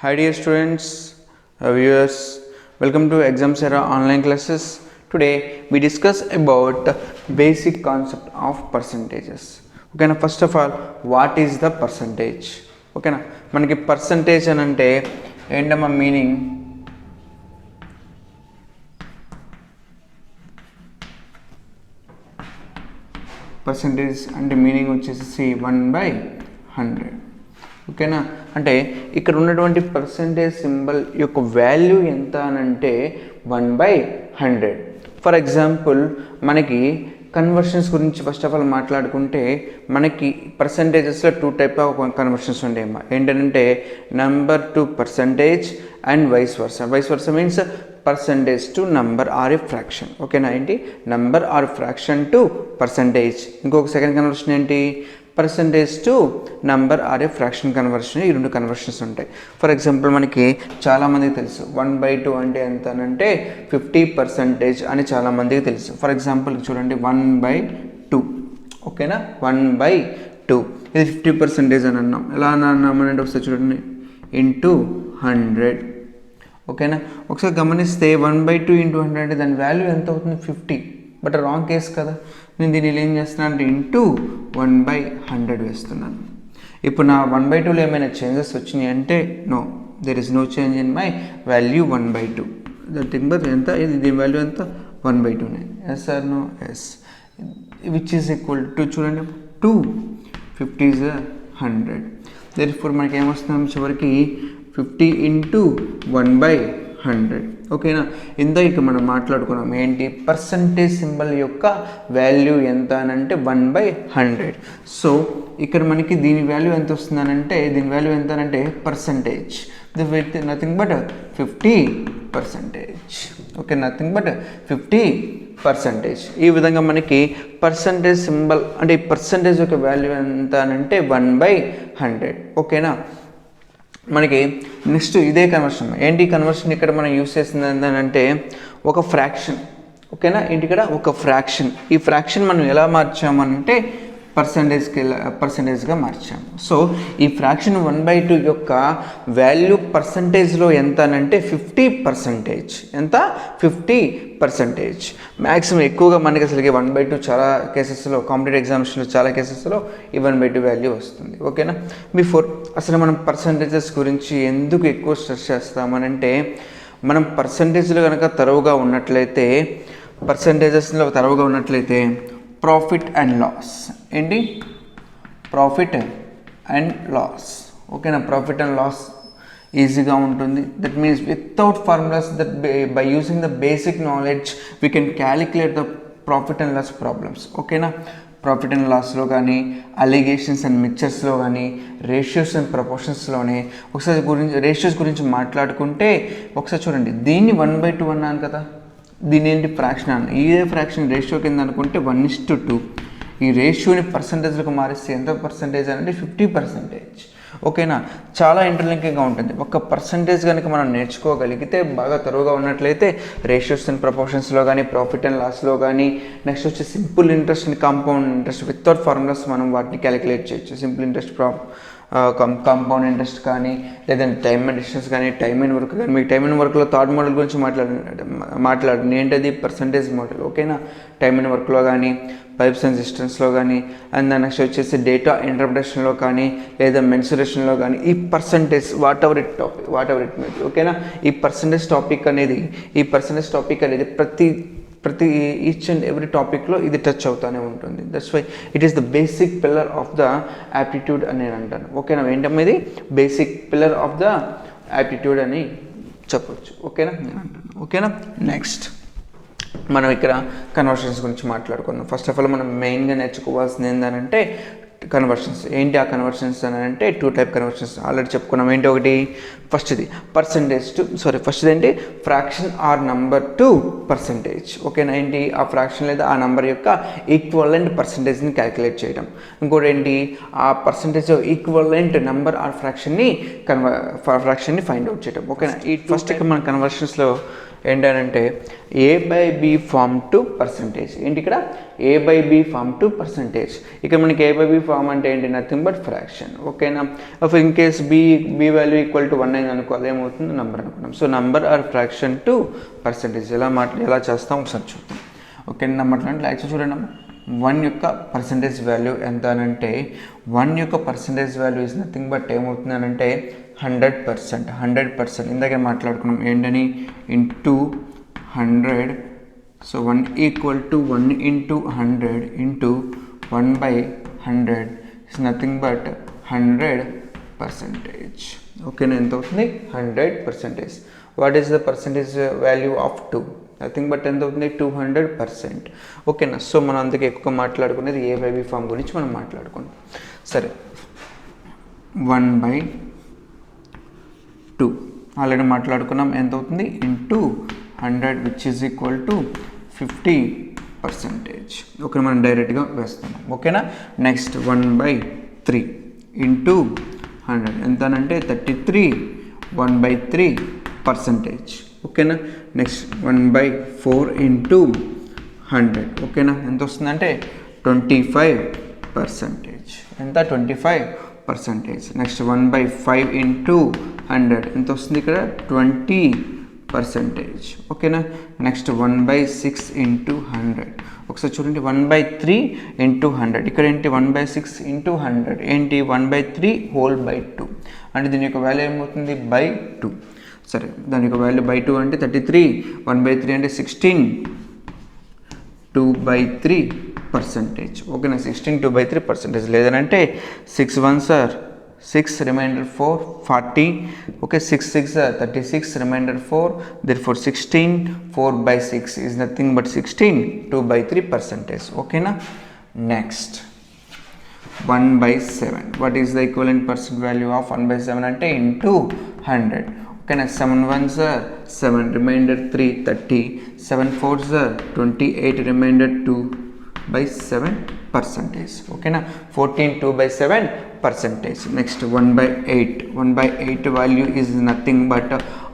Hi dear students, viewers, welcome to Exams Era online classes. Today we discuss about the basic concept of percentages. Okay, now first of all, what is the percentage? Okay, na manaki percentage anante endama meaning percentage అంటే meaning వచ్చేసి 1/100. ఓకేనా, అంటే ఇక్కడ ఉన్నటువంటి percentage symbol యొక్క value ఎంత అని అంటే 1/100. ఫర్ ఎగ్జాంపుల్ మనకి కన్వర్షన్స్ గురించి ఫస్ట్ ఆఫ్ ఆల్ మాట్లాడుకుంటే మనకి పర్సంటేజెస్లో 2 టైప్ ఆఫ్ కన్వర్షన్స్ ఉంటాయమ్మా. ఏంటంటే number to percentage and vice versa means percentage to number or a fraction. ఓకేనా, ఏంటి number or fraction to percentage. ఇంకొక సెకండ్ కన్వర్షన్ ఏంటి percentage to number or a fraction conversion. ఈ రెండు కన్వర్షన్స్ ఉంటాయి. For example మనకి చాలామందికి తెలుసు 1/2 అంటే ఎంత అంటే 50% అని చాలామందికి తెలుసు. ఫర్ ఎగ్జాంపుల్ చూడండి 1/2. ఓకేనా, 1/2 ఇది 50% అని అన్నాం. ఎలా అన్నామనంటే ఒకసారి చూడండి ఇంటూ 100. ఓకేనా, ఒకసారి గమనిస్తే 1/2 ఇంటూ 100 అంటే దాని వాల్యూ ఎంత అవుతుంది 50. బట్ రాంగ్ కేస్ కదా, నేను దీన్ని ఏం చేస్తున్నాను అంటే ఇంటూ 1/100 వేస్తున్నాను. ఇప్పుడు నా 1/2లో ఏమైనా చేంజెస్ వచ్చినాయి అంటే no, there is no change in my value 1/2. That but ఎంత ఇది దీని వాల్యూ ఎంత 1/2నే. Yes or no? Yes. Which is equal to చూడండి 2 50 is 100. దెర్ఫోర్ మనకి ఏమొస్తుంది చివరికి 50 ఇంటూ 1/100. ఓకేనా, ఇందాక మనం మాట్లాడుకున్నాం ఏంటి పర్సంటేజ్ సింబల్ యొక్క వాల్యూ ఎంత అని అంటే 1/100. సో ఇక్కడ మనకి దీని వాల్యూ ఎంత వస్తుందనంటే దీని వాల్యూ ఎంత అంటే percentage nothing but 50%. Okay, nothing but 50%. ఈ విధంగా మనకి పర్సంటేజ్ సింబల్ అంటే ఈ పర్సంటేజ్ యొక్క వాల్యూ ఎంత అని అంటే 1/100. ఓకేనా, మనకి నెక్స్ట్ ఇదే కన్వర్షన్. ఏంటి కన్వర్షన్ ఇక్కడ మనం యూస్ చేస్తుంది ఏంటంటే ఒక ఫ్రాక్షన్. ఓకేనా, ఏంటి ఇక్కడ ఒక ఫ్రాక్షన్. ఈ ఫ్రాక్షన్ మనం ఎలా మార్చామంటే పర్సంటేజ్గా మార్చాము. సో ఈ ఫ్రాక్షన్ 1/2 యొక్క వాల్యూ పర్సంటేజ్లో ఎంత అంటే 50%. ఎంత 50%. మ్యాక్సిమం ఎక్కువగా మనకి అసలుకి 1/2 చాలా కేసెస్లో కాంపిటేటివ్ ఎగ్జామినేషన్లో చాలా కేసెస్లో ఈ 1/2 వాల్యూ వస్తుంది. ఓకేనా, బిఫోర్ అసలు మనం పర్సంటేజెస్ గురించి ఎందుకు ఎక్కువ స్ట్రెస్ చేస్తామనంటే మనం పర్సంటేజ్లో కనుక తరువుగా ఉన్నట్లయితే ప్రాఫిట్ అండ్ లాస్. ఏంటి ప్రాఫిట్ అండ్ లాస్. ఓకేనా, ప్రాఫిట్ అండ్ లాస్ ఈజీగా ఉంటుంది. That means without formulas that by using the basic knowledge we can calculate the profit and loss problems. ఓకేనా, ప్రాఫిట్ అండ్ లాస్లో కానీ అలిగేషన్స్ అండ్ మిక్చర్స్లో కానీ ratios and ప్రపోర్షన్స్లోనే ఒకసారి ratios గురించి మాట్లాడుకుంటే ఒకసారి చూడండి దీన్ని 1/2 అన్నాను కదా, దీని ఏంటి ఫ్రాక్షన్ అన్న. ఇదే ఫ్రాక్షన్ రేషియో కింద అనుకుంటే 1:2. ఈ రేషియోని పర్సంటేజ్లకు మారిస్తే ఎంత పర్సంటేజ్ అంటే 50%. ఓకేనా, చాలా ఇంటర్లింకింగ్గా ఉంటుంది. ఒక పర్సంటేజ్ కనుక మనం నేర్చుకోగలిగితే బాగా తరువుగా ఉన్నట్లయితే రేషియోస్ అండ్ ప్రపోర్షన్స్లో కానీ ప్రాఫిట్ అండ్ లాస్లో కానీ నెక్స్ట్ వచ్చి simple interest and compound interest without formulas మనం వాటిని క్యాలిక్యులేట్ చేయొచ్చు. సింపుల్ ఇంట్రెస్ట్ కాంపౌండ్ ఇంట్రెస్ట్ కానీ లేదంటే టైమ్ అండ్ డిస్టెన్స్ కానీ టైమ్ అండ్ వర్క్ కానీ. మీకు టైమ్ అండ్ వర్క్లో థర్డ్ మోడల్ గురించి మాట్లాడండి ఏంటది పర్సంటేజ్ మోడల్. ఓకేనా, టైమ్ అండ్ వర్క్లో కానీ పైప్స్ అండ్ సిస్టమ్స్లో కానీ అండ్ నెక్స్ట్ వచ్చేసి డేటా ఇంటర్ప్రిటేషన్లో కానీ లేదా మెన్సురేషన్లో కానీ ఈ percentage what ever it may be. ఓకేనా, ఈ పర్సంటేజ్ టాపిక్ అనేది ప్రతి ఈచ్ అండ్ ఎవ్రీ టాపిక్లో ఇది టచ్ అవుతూనే ఉంటుంది. That's why it is the basic pillar of the aptitude అని నేను అంటాను. ఓకేనా, ఏంటమ్మా ఇది basic pillar of the aptitude అని చెప్పొచ్చు. ఓకేనా, నేను అంటాను. ఓకేనా, నెక్స్ట్ మనం ఇక్కడ కన్వర్షన్స్ గురించి మాట్లాడుకుందాం. ఫస్ట్ ఆఫ్ ఆల్ మనం మెయిన్గా నేర్చుకోవాల్సింది ఏంటంటే కన్వర్షన్స్. ఏంటి ఆ కన్వర్షన్స్ అని అంటే 2 టైప్ కన్వర్షన్స్ ఆల్రెడీ చెప్పుకున్నాం. ఏంటి ఒకటి ఫస్ట్ ఏంటి fraction or number to percentage. ఓకేనా, ఏంటి ఆ ఫ్రాక్షన్ లేదా ఆ నంబర్ యొక్క ఈక్వలెంట్ పర్సంటేజ్ని క్యాలిక్యులేట్ చేయడం. ఇంకోటి ఏంటి ఆ పర్సంటేజ్ ఈక్వలెంట్ నంబర్ ఆర్ ఫ్రాక్షన్ని ఫైండ్ అవుట్ చేయడం. ఓకేనా, ఈ ఫస్ట్ మన కన్వర్షన్స్లో ఏంటంటే A by B form to percentage. ఏంటి ఇక్కడ A by B form to percentage. ఇక్కడ మనకి ఏ బై బి ఫామ్ అంటే ఏంటి, నథింగ్ బట్ ఫ్రాక్షన్. ఓకేనా. In case B value equal to 1 అయింది అనుకో, అదేమవుతుంది నంబర్ అనుకున్నాం. So number or fraction to percentage ఎలా చేస్తాం ఒకసారి చూద్దాం. ఓకే నెంబర్ అంటే యాక్చువల్ చూడండి, 1 యొక్క పర్సంటేజ్ వాల్యూ ఎంత అనంటే 1 యొక్క percentage value is nothing but ఏమవుతుంది అనంటే 100%. ఇందాక మాట్లాడుకున్నాం ఏంటని, into 100. So 1 equal to 1 into 100 into 1/100 is nothing but 100%. ఓకేనా, ఎంత అవుతుంది 100%. What is the percentage value of 2? Nothing but ఎంత అవుతుంది 200%. ఓకేనా. సో మనం అందుకే ఎక్కువ మాట్లాడుకునేది ఏ బై బి ఫామ్ గురించి మనం మాట్లాడుకున్నాం. సరే 1/2 ఆల్రెడీ మాట్లాడుకున్నాం, ఎంత అవుతుంది into 100 which is equal to 50%. Okay మనం డైరెక్ట్గా వేస్తున్నాం. ఓకేనా. నెక్స్ట్ 1/3 ఇంటూ 100 ఎంత అంటే 33, 1/3%. ఓకేనా. Next 1/4 into 100. ఓకేనా, ఎంత వస్తుందంటే 25%. ఎంత 25%. నెక్స్ట్ 1/5 ఇంటూ 100 ఎంత వస్తుంది ఇక్కడ 20%. ఓకేనా. Next 1/6 into 100. ఒకసారి చూడండి 1/3 ఇంటూ 100. ఇక్కడ ఏంటి 1/6 ఇంటూ 100 ఏంటి 1/3/2. అంటే దీని యొక్క వాల్యూ ఏమవుతుంది /2. సరే దాని యొక్క వాల్యూ /2 అంటే 33, 1/3 అంటే 16, 2/3%. ఓకేనా. 16 2/3%. లేదనంటే 6 1s are 6, remainder 4, 40. Okay 6 6 are 36, remainder 4. therefore 16, 4/6 is nothing but 16, 2/3%. ఓకేనా. Next 1/7. what is the equivalent percent value of 1/7 అంటే ఇంటూ 100. ఓకేనా. 7 1s are 7, remainder 3, 30. 7 4s are 28, remainder 2/7%. ఓకేనా. 14, 2/7%. Next 1/8. 1/8 value is nothing but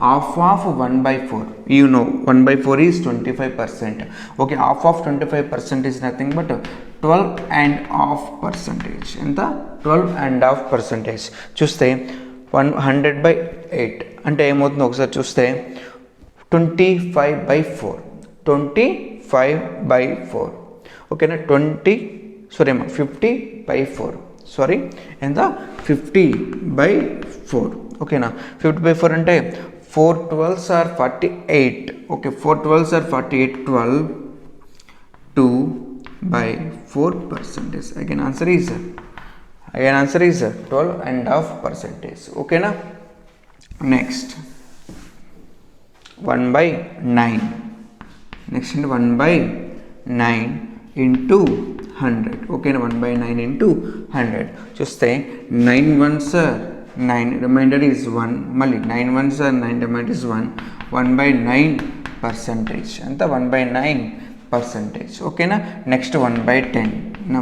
half of 1/4. you know 1/4 is 25%. okay, half of 25% is nothing but 12.5%. ఎంత 12.5%. చూస్తే 100/8 అంటే ఏమవుతుందో ఒకసారి చూస్తే 25/4. 25/4. ఓకేనా. 50/4. సారీ ఎంత 50/4. ఓకేనా. 50/4 అంటే 4 12s are 48. Okay 4 12s are 48. 12 2/4%. again answer is 12.5%. ఓకేనా. నెక్స్ట్ 1/9. Next 1/9 into 100. ఓకేనా. 1/9 ఇంటూ 100 చూస్తే 9 1s are 9, రిమైండర్ ఈజ్ 1. మళ్ళీ 9 1s are 9, రిమైండర్ ఈజ్ 1. 1/9%. అంత 1/9%. ఓకేనా. నెక్స్ట్ 1/10.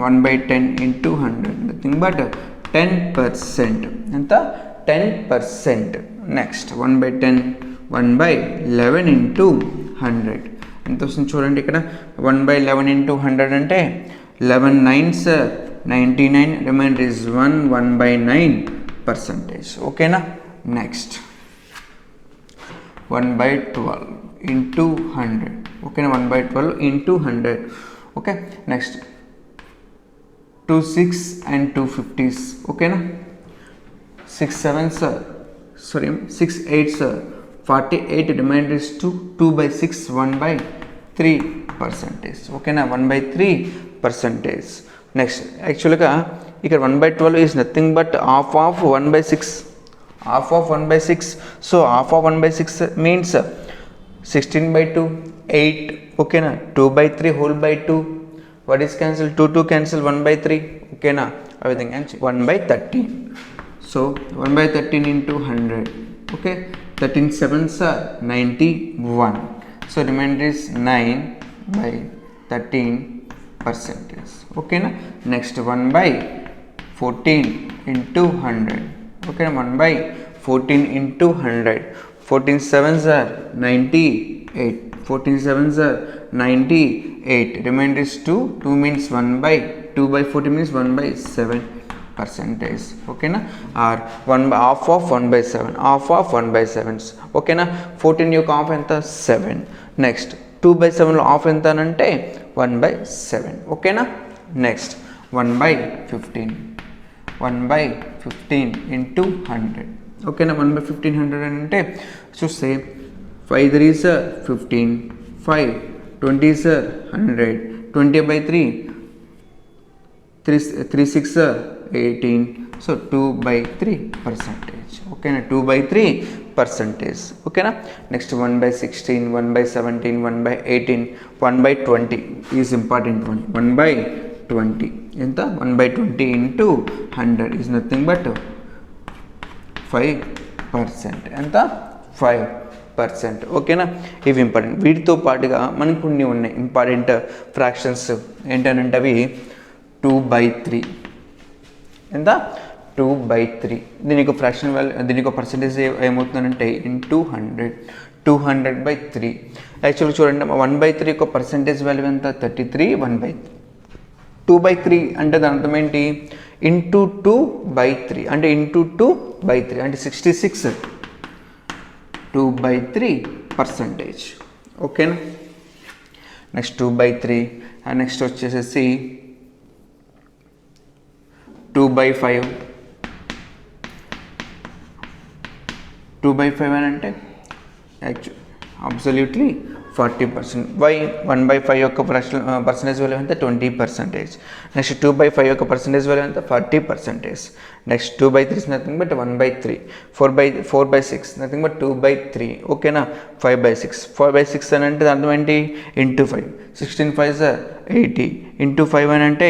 1/10 into 100 nothing but 10%. ఎంత 10%. నెక్స్ట్ 1/10. 1/11 ఇంటూ 100 ఎంత వస్తుంది చూడండి ఇక్కడ 1/11 ఇంటూ 100 అంటే 11 9s 99, రిమైండర్ ఇస్ 1. 1/9%. ఓకేనా. Next 1/12 into 100. ఓకేనా. 1/12 into 100. Okay. Next 2 6 and 2 50s. ఓకేనా. 6 7s 6 8s 48, రిమైండర్ ఇస్ 2. 2/6 1/3%. ఓకేనా. 1/3%. నెక్స్ట్ యాక్చువల్గా ఇక్కడ 1/12 is nothing but half of 1/6. Half of 1/6. So half of 1/6 means 16/2 8. ఓకేనా. 2/3 whole by 2. What is cancel 2 2 cancel 1/3. ఓకేనా. ఆ విధంగా 1/13. So 1/13 into 100. Okay 13 7s are 91. So remainder is 9/13%. ఓకేనా. Next 1/14 into 100. ఓకేనా. 1/14 into 100. 14 7s are 90. 98. 14 sevens are 98. Remainder is 2. 2 means 1 by 2 by 40 means 1 by 7 percentage. Okay na, or 1 by half of 1 by 7, half of 1 by 7s. Okay na, 14 యొక్క half ఎంత 7. Next 2 by 7 లో half ఎంత అంటే 1 by 7. Okay నా, next 1 by 15. 1 by 15 into 100. ఓకేనా, 1 by 1500 అంటే చూస్తే 5 3s are 15, 5 20s are 100, 20 by 3 3 6 are 18. So 2 by 3 percentage. ఓకేనా, 2 by 3 percentage. ఓకేనా, next 1 by 16, 1 by 17, 1 by 18, 1 by 20 is important one. 1 by 20 ఎంత, 1 by 20 into 100 is nothing but 5%. ఎంత, 5%. ఓకేనా, ఇవి ఇంపార్టెంట్. వీటితో పాటుగా మనకు కొన్ని ఉన్నాయి ఇంపార్టెంట్ ఫ్రాక్షన్స్ ఏంటంటే అవి 2 by 3. ఎంత, 2 by 3. దీనికి ఫ్రాక్షన్ వాల్యూ, దీనికి పర్సంటేజ్ ఏమవుతుందంటే ఇంటూ 100. 200 by 3. యాక్చువల్గా చూడండి, 1 by 3 యొక్క పర్సంటేజ్ వాల్యూ ఎంత, 33. 1 by 2 by 3 అంటే దాని అర్థం ఏంటి, ఇంటూ 2 by 3 అంటే ఇంటూ 2 by 3 అంటే 66. 2 by 3%. ఓకేనా, నెక్స్ట్ 2 by 3. నెక్స్ట్ వచ్చేసేసి 2 by 5. 2 by 5 అని అంటే యాక్చువల్ అబ్సల్యూట్లీ 40%. వై 1 by 5 యొక్క పర్సంటేజ్ వాల్యూ ఎంత, 20%. నెక్స్ట్ 2 by 5 యొక్క పర్సంటేజ్ వాల్యూ ఎంత, 40%. Next 2 by 3 is nothing but 1 by 3. 4 by 6 nothing but 2 by 3. ఓకేనా, 5 by 6. 4 by 6 అని అంటే అర్థం ఏంటి, ఇంటూ 5. 16 5s are 80 ఇంటూ 5 అని అంటే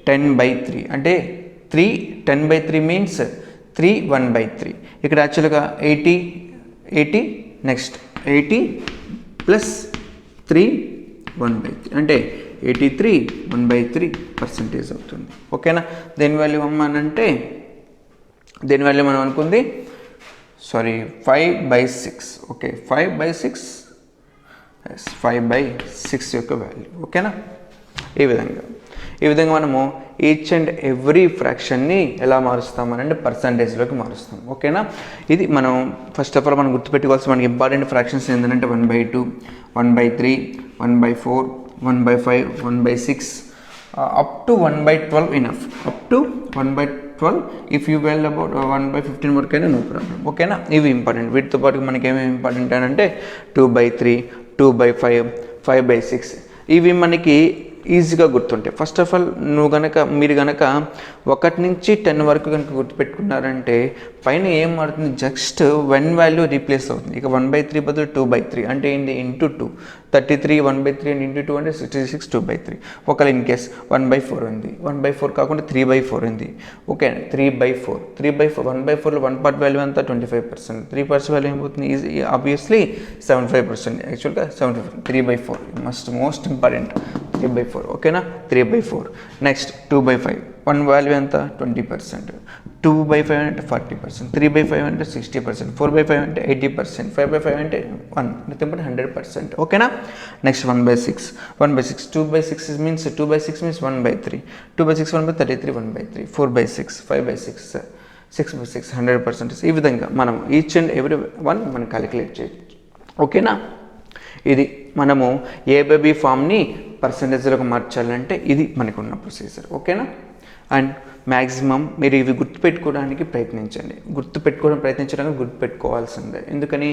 10 by 3 అంటే 3. 10 by 3 మీన్స్ 3. 1 by 3. ఇక్కడ యాక్చువల్గా 80 నెక్స్ట్ 80 ప్లస్ 3 1 by 3 అంటే 83 1 by 3% అవుతుంది. ఓకేనా, దేని వాల్యూ అమ్మ అని అంటే దేని వాల్యూ మనం అనుకుంది 5 by 6. ఓకే, 5 by 6, 5 by 6 యొక్క వాల్యూ. ఓకేనా, ఈ విధంగా మనము ఈచ్ అండ్ ఎవ్రీ ఫ్రాక్షన్ని ఎలా మారుస్తామని అంటే పర్సంటేజ్లోకి మారుస్తాం. ఓకేనా, ఇది మనం ఫస్ట్ ఆఫ్ ఆల్ మనం గుర్తుపెట్టుకోవాల్సిన మనకి ఇంపార్టెంట్ ఫ్రాక్షన్స్ ఏంటంటే 1 by 2, 1 by 3, 1 by 4, 1 by 5, 1 by 6, up to 1 by 12 enough. Up to 1 by 12 if you well about 1 by 15 వరకు అయినా నో ప్రాబ్లం. ఓకేనా, ఇవి ఇంపార్టెంట్. వీటితో పాటు మనకి ఏమేమి ఇంపార్టెంట్ అని అంటే 2 by 3, 2 by 5, 5 by 6. ఇవి మనకి ఈజీగా గుర్తుంటాయి. ఫస్ట్ ఆఫ్ ఆల్ మీరు కనుక 1 నుంచి 10 వరకు కనుక గుర్తుపెట్టుకున్నారంటే పైన ఏం మారుతుంది, జస్ట్ 1 వాల్యూ రీప్లేస్ అవుతుంది. ఇక 1 by 3 బదులు 2 by 3 అంటే ఏంటి, ఇంటూ 2. 33 1 by 3 అండ్ ఇంటూ 2 అంటే 66 2 by 3. ఒకవేళ ఇన్ కేస్ 1 by 4 ఉంది, 1 by 4 కాకుండా 3 by 4 ఉంది. Okay, 3 by 4. 3 by 4, 1 by 4లో 1 part value అంతా 25%. 3 వాల్యూ ఏమవుతుంది, ఈజీ ఆబ్వియస్లీ 75%. యాక్చువల్గా 75. 3 by 4 మోస్ట్ ఇంపార్టెంట్. 3 by 4. ఓకేనా, 3 by 4. Next 2 by 5. 1 వాల్యూ ఎంత, 20%. 2 by 5 అంటే 40%. 3 by 5 అంటే 60%. 4 by 5 అంటే 80%. 5 by 5 అంటే 100%. ఓకేనా, next 1 by 6. 1 by 6. 2 by 6 means 2 by 6 means 1 by 3. 2 by 6 1 by 33 1 by 3. 4 by 6, 5 by 6, 6 by 6 100%. ఈ విధంగా మనం ఈచ్ అండ్ ఎవ్రీ వన్ మనం క్యాలిక్యులేట్ చేయొచ్చు. ఓకేనా, ఇది మనము ఏ బై ఫామ్ని పర్సంటేజ్లోకి మార్చాలంటే ఇది మనకున్న ప్రొసీజర్. ఓకేనా, అండ్ మ్యాక్సిమం మీరు ఇవి గుర్తుపెట్టుకోవడానికి ప్రయత్నించడానికి గుర్తుపెట్టుకోవాల్సిందే. ఎందుకని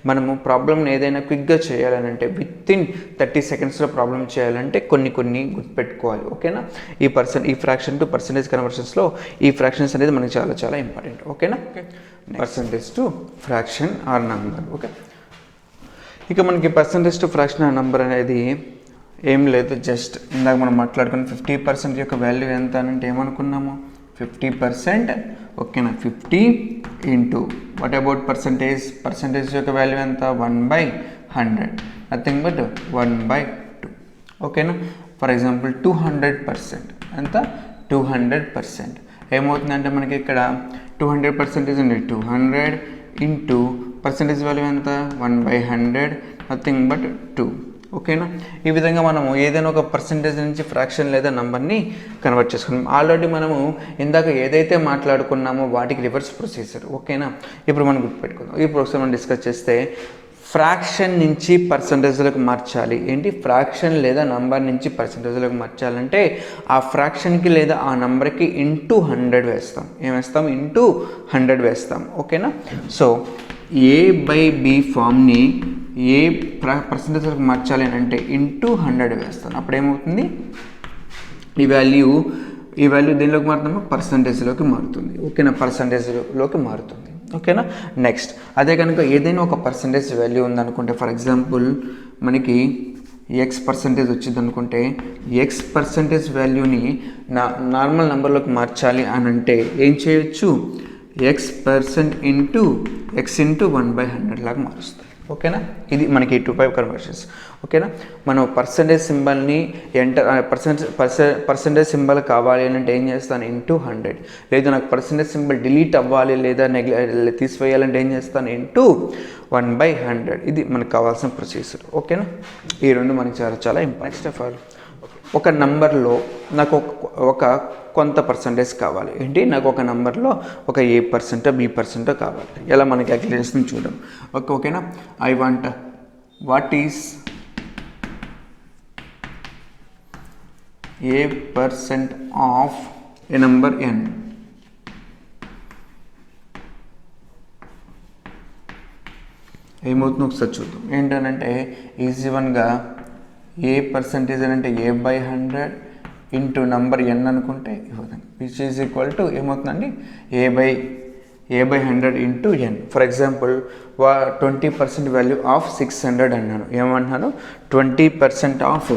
మనము ప్రాబ్లమ్ని ఏదైనా క్విక్గా చేయాలంటే వితిన్ 30 సెకండ్స్లో ప్రాబ్లం చేయాలంటే కొన్ని గుర్తుపెట్టుకోవాలి. ఓకేనా, ఈ ఫ్రాక్షన్ టు పర్సంటేజ్ కన్వర్షన్స్లో ఈ ఫ్రాక్షన్స్ అనేది మనకి చాలా చాలా ఇంపార్టెంట్. ఓకేనా, percentage to fraction or number. Okay, ఇక మనకి percentage to fraction or number అనేది ఏం లేదు, జస్ట్ ఇందాక మనం మాట్లాడుకున్న 50% యొక్క వాల్యూ ఎంత అంటే ఏమనుకున్నాము, 50%. ఓకేనా, 50 ఇంటూ వాట్ అబౌట్ పర్సంటేజ్ యొక్క వాల్యూ ఎంత, 1 by 100, నథింగ్ బట్ 1 by 2. ఓకేనా, ఫర్ ఎగ్జాంపుల్ 200%. ఎంత, 200%. ఏమవుతుందంటే మనకి ఇక్కడ 200% ఉంది, 200 ఇంటూ పర్సంటేజ్ వాల్యూ ఎంత, 1 by 100 నథింగ్ బట్ 2. ఓకేనా? ఈ విధంగా మనము ఏదైనా ఒక పర్సంటేజ్ నుంచి ఫ్రాక్షన్ లేదా నంబర్ని కన్వర్ట్ చేసుకున్నాం. ఆల్రెడీ మనము ఇందాక ఏదైతే మాట్లాడుకున్నామో వాటికి రివర్స్ ప్రొసీజర్. ఓకేనా? ఇప్పుడు మనం గుర్తుపెట్టుకుందాం. ఈ ప్రొసీజర్ మనం డిస్కస్ చేస్తే ఫ్రాక్షన్ నుంచి పర్సంటేజ్లకు మార్చాలి. ఏంటి? ఫ్రాక్షన్ లేదా నంబర్ నుంచి పర్సంటేజ్లకు మార్చాలంటే ఆ ఫ్రాక్షన్కి లేదా ఆ నంబర్కి ఇంటూ 100 వేస్తాం. ఏం వేస్తాం? ఇంటూ 100 వేస్తాం. ఓకేనా? సో A/B ఫామ్ని ఏ పర్సంటేజ్లకు మార్చాలి అని అంటే ఇంటూ 100 వేస్తాను. అప్పుడు ఏమవుతుంది? ఈ వాల్యూ దేనిలోకి మారుతుందో పర్సంటేజ్లోకి మారుతుంది. ఓకేనా? పర్సంటేజ్లోకి మారుతుంది. ఓకేనా? నెక్స్ట్ అదే కనుక ఏదైనా ఒక పర్సంటేజ్ వాల్యూ ఉందనుకుంటే, ఫర్ ఎగ్జాంపుల్ మనకి ఎక్స్ పర్సంటేజ్ వచ్చింది అనుకుంటే, ఎక్స్ పర్సంటేజ్ వాల్యూని నార్మల్ నెంబర్లోకి మార్చాలి అని అంటే ఏం చేయొచ్చు? x% ఇంటూ x ఇంటూ 1/100 లాగా మారుస్తుంది. ఓకేనా? ఇది మనకి 2/5 కన్వర్షన్స్. ఓకేనా? మనం పర్సంటేజ్ సింబల్ని పర్సంటేజ్ సింబల్ కావాలి అని అంటే ఏం చేస్తాను? ఇంటూ 100. లేదు నాకు పర్సంటేజ్ సింబల్ డిలీట్ అవ్వాలి లేదా తీసివేయాలంటే ఏం చేస్తాను? ఇంటూ 1/100. ఇది మనకు కావాల్సిన ప్రొసీజర్. ఓకేనా? ఈ రెండు మనకి చాలా చాలా ఇంపార్టెంట్. నెక్స్ట్ ఆఫ్ ఆల్ ఒక నంబర్లో నాకు ఒక కొంత పర్సంటేజ్ కావాలి. ఏంటి? నాకు ఒక నంబర్లో ఒక A% B% కావాలి. ఎలా మన క్యాలిక్యులేషన్ చూద్దాం. ఓకేనా? I want what is A% of A number n. ఏమవుతుందో ఒకసారి చూద్దాం. ఏంటనంటే ఈజీ వన్గా A% అంటే A/100 ఇంటూ నంబర్ n అనుకుంటే ఇవ్వదండి, విచ్ ఈజ్ ఈక్వల్ టు ఏమవుతుందండి? A/100 into n. For example 20% value of 600 అన్నాను. ఏమన్నాను? 20% of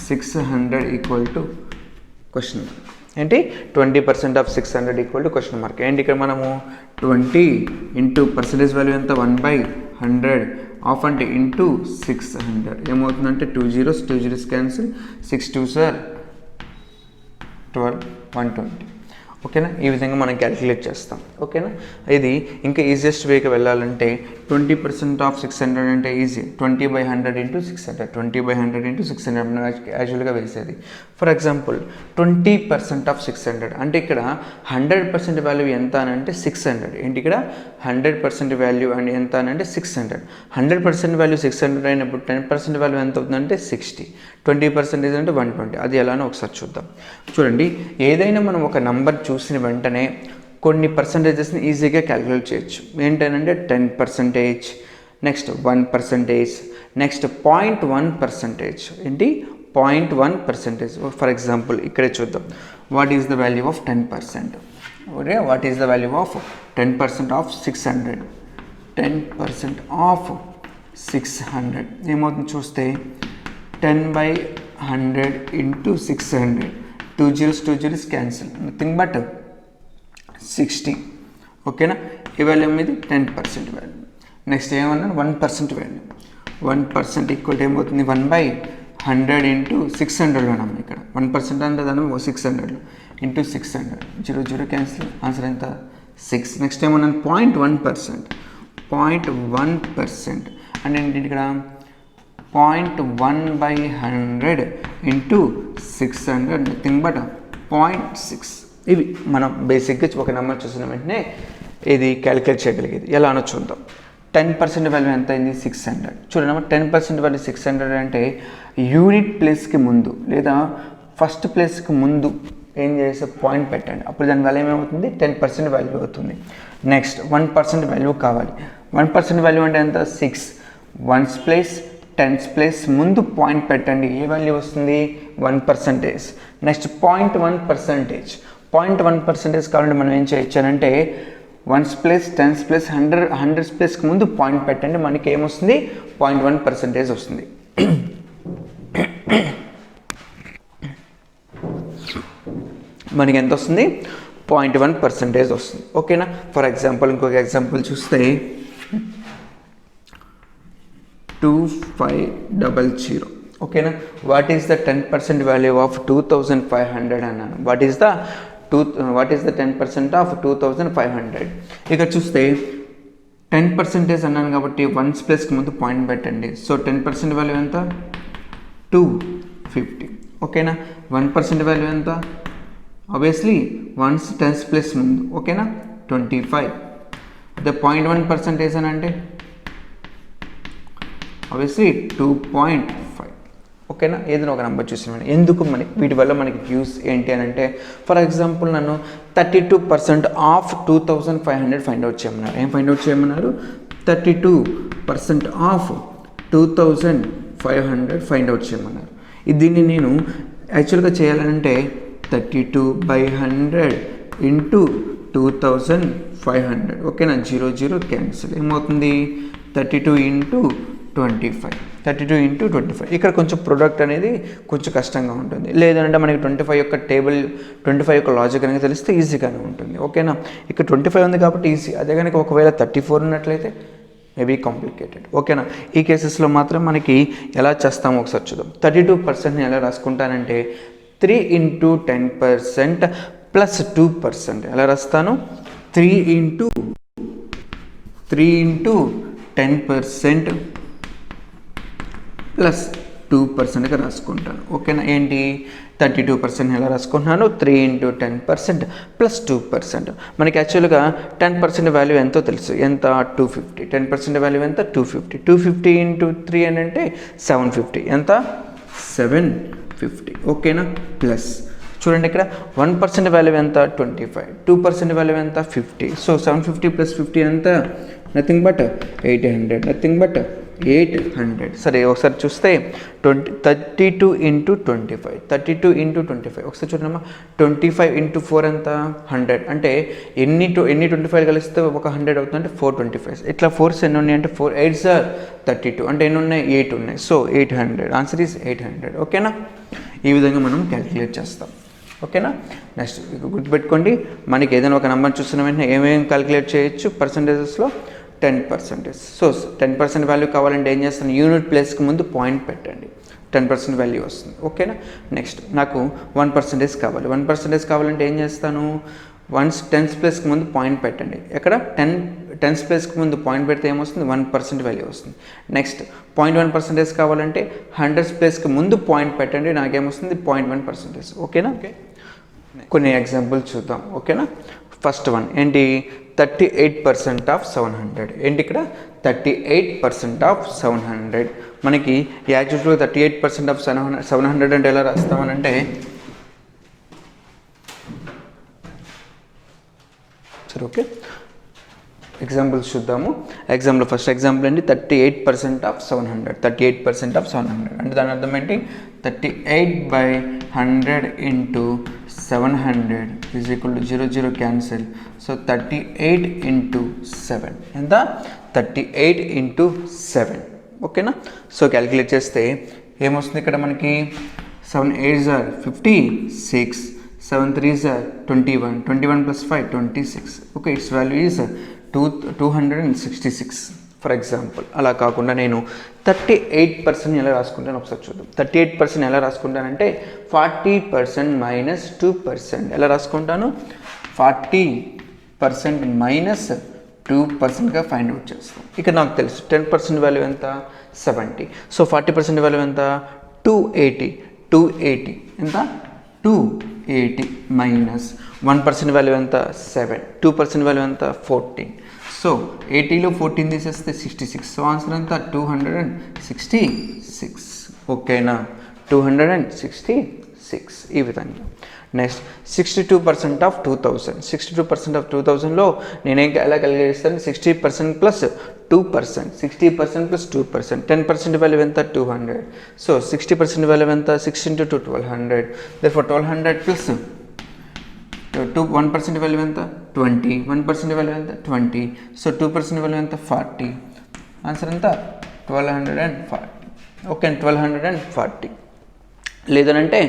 600 equal to question mark. ఏంటి? 20% of 600 equal to question mark. ఏంటి? ఇక్కడ మనము 20 ఇంటూ పర్సంటేజ్ వాల్యూ ఎంత? 1/100 ఆఫ్ అంటే ఇంటూ 600 ఏమవుతుందంటే 2 zeros క్యాన్సిల్, 6 2s are 12, 120. ఓకేనా? ఈ విధంగా మనం క్యాలిక్యులేట్ చేస్తాం. ఓకేనా? ఇది ఇంకా ఈజియెస్ట్ వేకి వెళ్ళాలంటే 20% ఆఫ్ 600 అంటే ఈజీ. 20/100 ఇంటూ 600, 20/100 ఇంటూ 600 మనం యాక్చువల్గా వేసేది. ఫర్ ఎగ్జాంపుల్ 20% ఆఫ్ 600 అంటే ఇక్కడ 100% వాల్యూ ఎంత అని అంటే 600. ఏంటి? ఇక్కడ 100% వాల్యూ అండ్ ఎంత అని అంటే 600. 100% వాల్యూ 600 అయినప్పుడు 10% వాల్యూ ఎంత అవుతుందంటే 60. 20% అంటే 120. అది ఎలానో ఒకసారి చూద్దాం. చూడండి, ఏదైనా మనం ఒక నంబర్ చూసిన వెంటనే కొన్ని పర్సంటేజెస్ని ఈజీగా క్యాలిక్యులేట్ చేయొచ్చు. ఏంటంటే 10%, నెక్స్ట్ 1%, నెక్స్ట్ 0.1%. ఏంటి? 0.1%. ఫర్ ఎగ్జాంపుల్ ఇక్కడే చూద్దాం. What is the value of 10%? Okay, what is the value of 10% of 600? 10% of 600 ఏమవుతుంది చూస్తే 10/100 into 600. 2 zeros cancel, nothing but 60. ఓకేనా? ఈ వాల్యూ మీద 10% వాల్యూ. నెక్స్ట్ ఏమన్నాను? 1% వాల్యూ. 1% ఈక్వల్ టు ఏమవుతుంది? 1/100 ఇంటూ 600 ఉన్నాం. ఇక్కడ 1% అంటే దాని 600 ఇంటూ 600. 0 క్యాన్సిల్, ఆన్సర్ ఎంత? 6. నెక్స్ట్ ఏమన్నాను? 0.1%. 0.1% అంటే ఏంటి? ఇక్కడ 0.1/100 ఇంటూ 600, నథింగ్ బట్ 0.6. ఇవి మనం బేసిక్గా ఒక నెంబర్ చూసిన వెంటనే ఇది క్యాలిక్యులేట్ చేయగలిగేది. ఎలా అనో చూద్దాం. 10% వాల్యూ ఎంత అయింది? 600. చూడండి, 10% వాల్యూ 600 అంటే యూనిట్ ప్లేస్కి ముందు లేదా ఫస్ట్ ప్లేస్కి ముందు ఏం చేసే పాయింట్ పెట్టండి. అప్పుడు దాని వాల్యూ ఏమవుతుంది? 10% వాల్యూ అవుతుంది. నెక్స్ట్ 1% వాల్యూ కావాలి. 1% వాల్యూ అంటే ఎంత? 6. 1's ప్లేస్ 10's ప్లేస్ ముందు పాయింట్ పెట్టండి. ఏ వాల్యూ వస్తుంది? 1%. నెక్స్ట్ 0.1%. 0.1% కావాలంటే మనం ఏం చేయొచ్చు అంటే 1's place 10's place 100's ప్లేస్కి ముందు పాయింట్ పెట్టండి. మనకి ఏమొస్తుంది? 0.1% వస్తుంది. మనకి ఎంత వస్తుంది? 0.1% వస్తుంది. ఓకేనా? ఫర్ ఎగ్జాంపుల్ ఇంకొక ఎగ్జాంపుల్ చూస్తే 2500. ఓకేనా? What is the 10% value of 2500 అన్నాను. What is the 10% of 2500? ఇక్కడ చూస్తే 10% అన్నాను కాబట్టి 1's ప్లేస్కి ముందు పాయింట్ పెట్టండి. సో 10% వాల్యూ ఎంత 250. ఓకేనా. 1% వాల్యూ ఎంత ఆబ్వియస్లీ 1's 10's ప్లేస్ ముందు. ఓకేనా 25. ద 0.1% అని అంటే ఆబ్వియస్లీ 2.5. ఓకేనా. ఏదైనా ఒక నెంబర్ చూసినాను. ఎందుకు వీటి వల్ల మనకి యూస్ ఏంటి అని అంటే, ఫర్ ఎగ్జాంపుల్ నన్ను 32% ఆఫ్ 2500 ఫైండ్ అవుట్ చేయమన్నారు. ఏం ఫైండ్ అవుట్ చేయమన్నారు? 32% ఆఫ్ 2500 ఫైండ్ అవుట్ చేయమన్నారు. దీన్ని నేను యాక్చువల్గా చేయాలంటే 32/100 ఇంటూ 2500. ఓకేనా. 0 క్యాన్సిల్. ఏమవుతుంది 32 ఇంటూ 25. 32 ఇంటూ 25. ఇక్కడ కొంచెం ప్రొడక్ట్ అనేది కొంచెం కష్టంగా ఉంటుంది. లేదంటే మనకి 25 యొక్క టేబుల్ 25 యొక్క లాజిక్ అనేది తెలిస్తే ఈజీగానే ఉంటుంది. ఓకేనా. ఇక్కడ 25 ఉంది కాబట్టి ఈజీ. అదే కనుక ఒకవేళ 34 ఉన్నట్లయితే మేబీ కాంప్లికేటెడ్. ఓకేనా. ఈ కేసెస్లో మాత్రం మనకి ఎలా చేస్తామో ఒకసారి చూద్దాం. 32%ని ఎలా రాసుకుంటానంటే 3 ఇంటూ 10% ప్లస్ 2%. ఎలా రాస్తాను? 3 ఇంటూ 10% ప్లస్ 2%గా రాసుకుంటాను. ఓకేనా. ఏంటి 32% ఎలా రాసుకుంటున్నాను? 3 ఇంటూ 10% ప్లస్ 2%. మనకి యాక్చువల్గా 10% వాల్యూ ఎంతో తెలుసు. ఎంత? 250. 10% వాల్యూ ఎంత? 250. 250 ఇంటూ 3 అని అంటే 750. ఎంత? 750. ఓకేనా. ప్లస్ చూడండి ఇక్కడ 1% వాల్యూ ఎంత? 25. 2% వాల్యూ ఎంత? 50. సో 750 ప్లస్ 50 ఎంత? Nothing but 800. Nothing but 800. సరే ఒకసారి చూస్తే 32 ఇంటూ 25. 32 ఇంటూ 25 ఒకసారి చూడమ్మా. 25 ఇంటూ 4 ఎంత? 100. అంటే ఎన్ని 25 కలిస్తే ఒక 100 అవుతుంది అంటే 425. ఇట్లా 4s ఎన్ని ఉన్నాయి అంటే 4 8s are 32. అంటే ఎన్ని ఉన్నాయి? 8 ఉన్నాయి. సో 800. Answer is 800. ఓకేనా. ఈ విధంగా మనం క్యాలిక్యులేట్ చేస్తాం. ఓకేనా. నెక్స్ట్ గుర్తుపెట్టుకోండి, మనకి ఏదైనా ఒక నెంబర్ చూస్తున్న వెంటనే ఏమేమి క్యాలిక్యులేట్ చేయొచ్చు? పర్సంటేజెస్లో 10%. సో 10% వాల్యూ కావాలంటే ఏం చేస్తాను? యూనిట్ ప్లేస్కి ముందు పాయింట్ పెట్టండి. 10% వాల్యూ వస్తుంది. ఓకేనా. నెక్స్ట్ నాకు 1% కావాలి. 1% కావాలంటే ఏం చేస్తాను? 10's ప్లేస్కి ముందు పాయింట్ పెట్టండి. ఎక్కడ 10's ప్లేస్కి ముందు పాయింట్ పెడితే ఏమొస్తుంది? 1% వాల్యూ వస్తుంది. నెక్స్ట్ 0.1% కావాలంటే 100's ప్లేస్కి ముందు పాయింట్ పెట్టండి. నాకేమొస్తుంది? 0.1%. ఓకేనా. ఓకే. కొన్ని ఎగ్జాంపుల్స్ చూద్దాం. ఓకేనా. ఫస్ట్ వన్ ఏంటి? 38% ఆఫ్ 700. ఏంటి ఇక్కడ? 38% ఆఫ్ 700. మనకి యాక్చువల్గా 38% ఆఫ్ 700 అంటే ఎలా రాస్తామనంటే సరే ఓకే ఎగ్జాంపుల్స్ చూద్దాము. ఎగ్జాంపుల్ ఫస్ట్ ఎగ్జాంపుల్ ఏంటి? 38% ఆఫ్ 700. 38% ఆఫ్ 700 అంటే దాని అర్థం ఏంటి? 38/100 into 700 is equal to 0 cancel. So 38 into 7 ఎంత? 38 ఇంటూ 7. ఓకేనా. సో క్యాలిక్యులేట్ చేస్తే ఏమొస్తుంది ఇక్కడ మనకి? 7 8s are 56. 7 3s are 21. 21 plus 5 26. Okay. It's value is 266 for example. అలా కాకుండా నేను 38% ఎలా రాసుకుంటాను ఒకసారి చూద్దాం. 38% ఎలా రాసుకుంటానంటే 40% మైనస్ 2%. ఎలా రాసుకుంటాను? 40% మైనస్ 2%గా ఫైండ్ అవుట్ చేస్తాం. ఇక్కడ నాకు తెలుసు 10% వాల్యూ ఎంత? 70. సో 40% వాల్యూ ఎంత? 280. 280 ఎంత? 280 మైనస్ 1% వాల్యూ ఎంత? 7. 2% వాల్యూ ఎంత? 14. సో 80లో 14 తీసేస్తే 66. సో ఆన్సర్ ఎంత? 266. ఓకేనా. 266 ఈ విధంగా. Next 62% of 2000. 62% ఆఫ్ 2000లో నేనేం ఎలా క్యాలిక్యులేట్ చేస్తాను? 60% ప్లస్ 2%. 60% ప్లస్ 2%. 10% వాల్యూ ఎంత? 200. సో 60% వాల్యూ ఎంత? 6 into 2 1200. therefore 1200 ప్లస్ 1% వాల్యూ ఎంత? 20. 1% వాల్యూ ఎంత? 20. సో 2% వాల్యూ ఎంత? 40. ఆన్సర్ ఎంత? 1240. ఓకే. 1240. లేదనంటే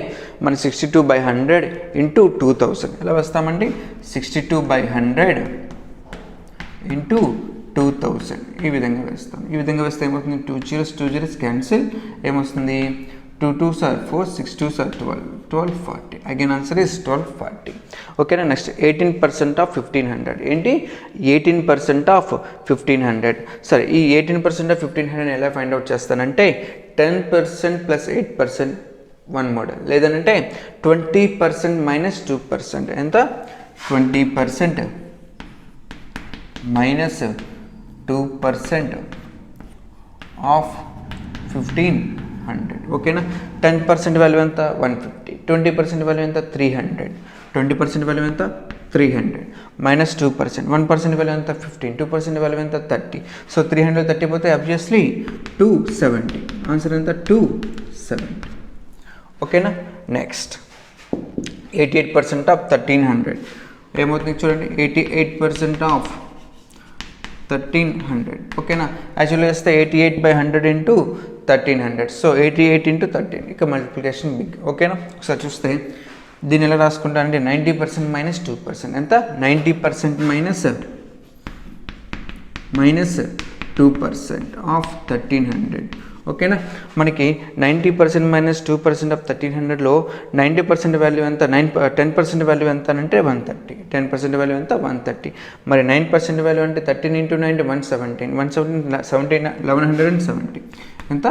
మన 62/100 ఇంటూ 2000 ఎలా వస్తామండి? 62/100 ఇంటూ 2000 ఈ విధంగా వేస్తాం. ఈ విధంగా వేస్తే ఏమవుతుంది? 2 zeros క్యాన్సిల్. ఏమొస్తుంది? 2 2s are 4, 6 2s are 12, 1240. Again answer is 1240. Okay, next 18% of 1500. ఏంటి 18% of 1500. సరే, ఈ 18% of 1500 ఎలా ఫైండ్ అవుట్ చేస్తానంటే 10% plus 8% వన్ మోడల్, లేదంటే 20% minus 2%. ఎంత 20% minus 2% of 1500. ఓకేనా, 10% వాల్యూ ఎంత 150, 20% వాల్యూ ఎంత 300, 20% వాల్యూ ఎంత 300 minus 2%, 1% వాల్యూ ఎంత 15, 2% వాల్యూ ఎంత 30. సో 330 పోతే ఆబ్వియస్లీ 270. ఆన్సర్ ఎంత 270. ఓకేనా, నెక్స్ట్ 88% ఆఫ్ 1300. ఏమవుతుంది చూడండి, 88% ఆఫ్ 1300. ఓకేనా, యాక్చువల్గా వేస్తే 88/100 ఇంటూ 1300. సో 88 ఇంటూ 13, ఇక మల్టిప్లికేషన్ బిగ్. ఓకేనా, ఒకసారి చూస్తే దీన్ని ఎలా రాసుకుంటానంటే 90% మైనస్ 2%. ఎంత 90% మైనస్ 2% ఆఫ్ 1300. ఓకేనా, మనకి 90% మైనస్ 2% ఆఫ్ 1300లో 90% వాల్యూ ఎంత 10% వాల్యూ ఎంత అంటే 130, 10% వాల్యూ ఎంత 130. మరి 9% వాల్యూ అంటే 13 ఇంటూ 9 117, 1170. ఎంత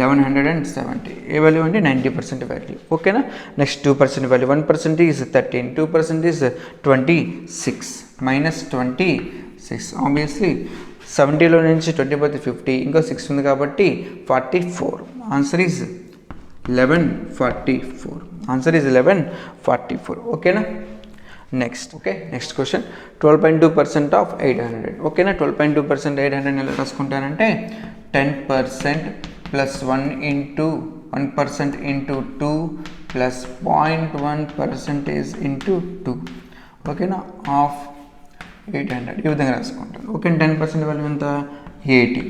1170. ఏ వాల్యూ అంటే 90% వాల్యూ. ఓకేనా, next 2% value, 1% is 13, 2% is 26 minus 26. Obviously 70లో నుంచి 20 పోతే 50, ఇంకో 6 ఉంది కాబట్టి 44. Answer is 1144. Answer is 1144. ఓకేనా, next. Okay, next question 12.2% of 800. ఓకేనా, 12.2% 800 ఎలా రాసుకుంటానంటే 10% ప్లస్ 1% ఇంటూ 2 ప్లస్ 0.1% ఇంటూ 2. ఓకేనా, ఆఫ్ 800 ఈ విధంగా రాసుకుంటాను. ఓకే, 10% వాల్యూ ఎంత 80.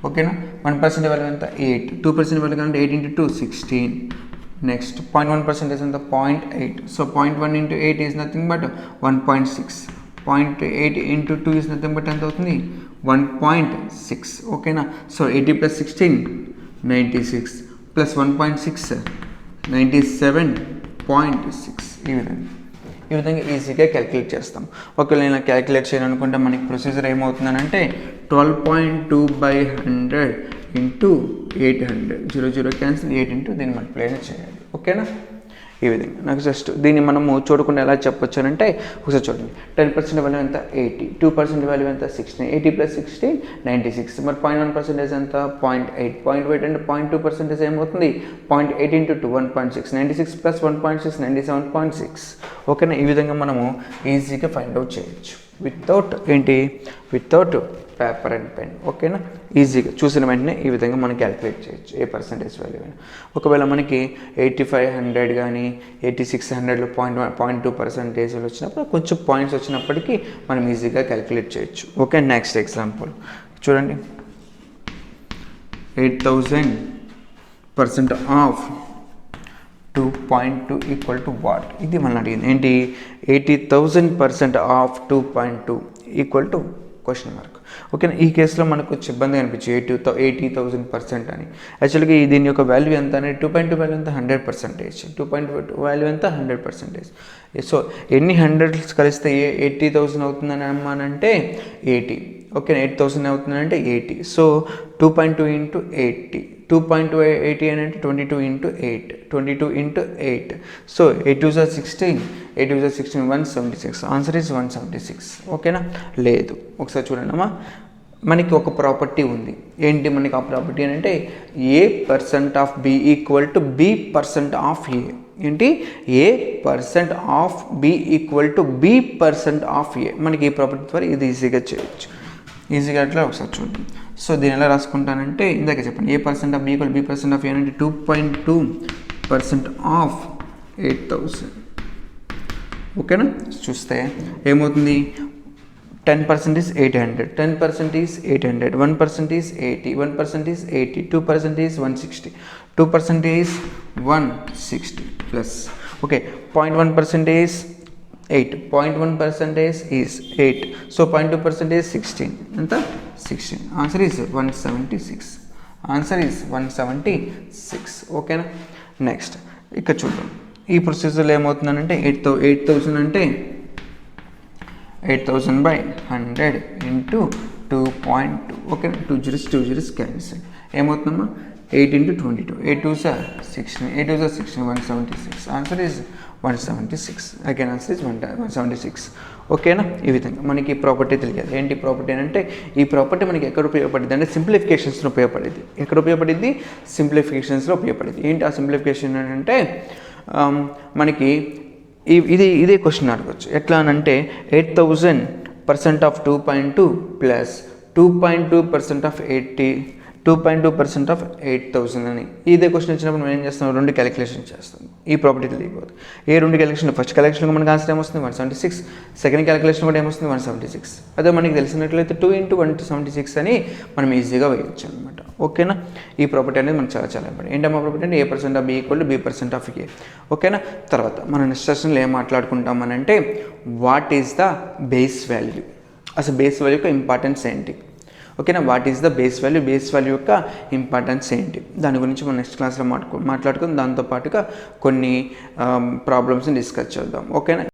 ఓకేనా, 1% వాల్యూ ఎంత 8, 2% వాల్యూ అంటే 8 ఇంటూ 2 16. నెక్స్ట్ 0.1% ఎంత 0.8. So 0.1 into 8 is nothing but 1.6. 0.8 into 2 is nothing but ఎంత అవుతుంది 1.6. ఓకేనా, సో 80 ప్లస్ 16 96 ప్లస్ 1.6 97.6. ఈ విధంగా ఈజీగా క్యాలిక్యులేట్ చేస్తాం. ఒకవేళ నేను క్యాలిక్యులేట్ చేయాలనుకుంటే మనకి ప్రొసీజర్ ఏమవుతుందనంటే 12.2/100 ఇంటూ 800, 0 క్యాన్సిల్, 8 ఇంటూ దీన్ని మల్టిప్లై చేయాలి. ఓకేనా, ఈ విధంగా. నాకు జస్ట్ దీన్ని మనము చూడకుండా ఎలా చెప్పొచ్చు అంటే ఒకసారి చూడండి, 10% వాల్యూ ఎంత 80, 2% వాల్యూ ఎంత 16, 80 ప్లస్ 16 96. మరి 0.1% ఎంత 0.8, 0.8 అంటే 0.2% ఏమవుతుంది 0.8 ఇంటూ 2 1.6, 96 ప్లస్ 1.6 97.6. ఓకేనా, ఈ విధంగా మనము ఈజీగా ఫైండ్ అవుట్ చేయొచ్చు వితౌట్ పేపర్ అండ్ పెన్. ఓకేనా, ఈజీగా చూసిన వెంటనే ఈ విధంగా మనం క్యాలిక్యులేట్ చేయొచ్చు ఏ పర్సంటేజ్ వాల్యూ అయినా. ఒకవేళ మనకి 8500 కానీ 8600లో 0.2% వచ్చినప్పుడు కొంచెం పాయింట్స్ వచ్చినప్పటికీ మనం ఈజీగా క్యాలిక్యులేట్ చేయొచ్చు. ఓకే, నెక్స్ట్ ఎగ్జాంపుల్ చూడండి, 8000% ఆఫ్ 2.2 ఈక్వల్ టు వాట్. ఇది మనం అడిగింది ఏంటి 80,000% of 2.2 equal to question mark. ఓకేనా, ఈ కేసులో మనకు కొంచెం ఇబ్బందిగా అనిపించింది 80,000% అని. యాక్చువల్గా దీని యొక్క వాల్యూ ఎంత అనేది 2.2 వాల్యూ ఎంత 100%, 2.2 వాల్యూ ఎంత 100%. సో ఎన్ని హండ్రెడ్స్ కలిస్తే 80,000 అవుతుందని అమ్మానంటే 80. ఓకే, 8,000 అవుతుందంటే 80. సో 2.2 ఇంటూ 80, 2.280 అని అంటే 22 into 8, 22 into 8. So 8 2 16, 8 2 16 176. Answer is 176. ఓకేనా, లేదు ఒకసారి చూడండి అమ్మా, మనకి ఒక ప్రాపర్టీ ఉంది. ఏంటి మనకి ఆ ప్రాపర్టీ అని అంటే A% of B equal to B% of A. ఏంటి A% of B equal to B% of A. మనకి ఈ ప్రాపర్టీ ద్వారా ఇది ఈజీగా చేయొచ్చు. ఈజీగా అట్లా ఒకసారి చూద్దాం. సో దీన్ని ఎలా రాసుకుంటానంటే ఇందాక చెప్పండి A% of B equal B% of A అంటే 2.2% ఆఫ్ 8000. ఓకేనా, చూస్తే ఏమవుతుంది 10% is 800, 10% is 800, 1% is 80, 1% is 80, 2% is 160, 2% is 160 plus. Okay, 0.1% is 8, 0.1% is 8. So 0.2% is 16. Anta 16. Answer is 176. Answer is 176. ఓకేనా. నెక్స్ట్ ఇక్కడ చూద్దాం. ఈ ప్రొసీజర్లో ఏమవుతుందంటే 8,000 అంటే 8,000 by 100 into 2.2. Okay, 2 zeros cancel. ఏమవుతుందమ్మా 8 into 22, 8 2s are 16, 8 2s are 16, 176. Answer is 176. Again answer is 176. ఓకేనా. ఈ విధంగా మనకి ఈ ప్రాపర్టీ తెలియాలి. ఏంటి ప్రాపర్టీ అంటే, ఈ ప్రాపర్టీ మనకి ఎక్కడ ఉపయోగపడుతుంది అంటే సింప్లిఫికేషన్స్లో ఉపయోగపడేది. ఎక్కడ ఉపయోగపడింది? సింప్లిఫికేషన్స్లో ఉపయోగపడేది. ఏంటి ఆ సింప్లిఫికేషన్ అంటే మనకి ఇదే క్వశ్చన్ అడగచ్చు. ఎట్లా అనంటే 8,000% of 2.2 plus 2.2% of 2.2% of 8,000 అని ఇదే క్వశ్చన్ వచ్చినప్పుడు మనం ఏం చేస్తాం? 2 క్యాలిక్యులేషన్ చేస్తాం. ఈ ప్రాపర్టీ తెలియకపోతే ఏ 2 క్యాలిక్యులేషన్? ఫస్ట్ క్యాలిక్యులేషన్ మనకి ఆన్సర్ ఏమొస్తుంది? 176. సెకండ్ క్యాలిక్యులేషన్ కూడా ఏమొస్తుంది? 176. అదే మనకి తెలిసినట్లయితే 2 into 176 అని మనం ఈజీగా వేయచ్చు అనమాట. ఓకేనా. ఈ ప్రాపర్టీ అనేది మనకు చాలా చాలా ఇంపార్టెంట్. ఏంటమ్మా ప్రాపర్టీ అంటే A% of B = B% of A. ఓకేనా. తర్వాత మన నెక్స్ట్ సెషన్లో ఏం మాట్లాడుకుంటామనంటే what is the base value. అసలు బేస్ వాల్యూ యొక్క ఇంపార్టెన్స్ ఏంటి? ఓకేనా. What is the base value, base value యొక్క ఇంపార్టెన్స్ ఏంటి, దాని గురించి మనం నెక్స్ట్ క్లాస్లో మాట్లాడుకుందాం. దాంతోపాటుగా కొన్ని ప్రాబ్లమ్స్ని డిస్కస్ చేద్దాం. ఓకేనా.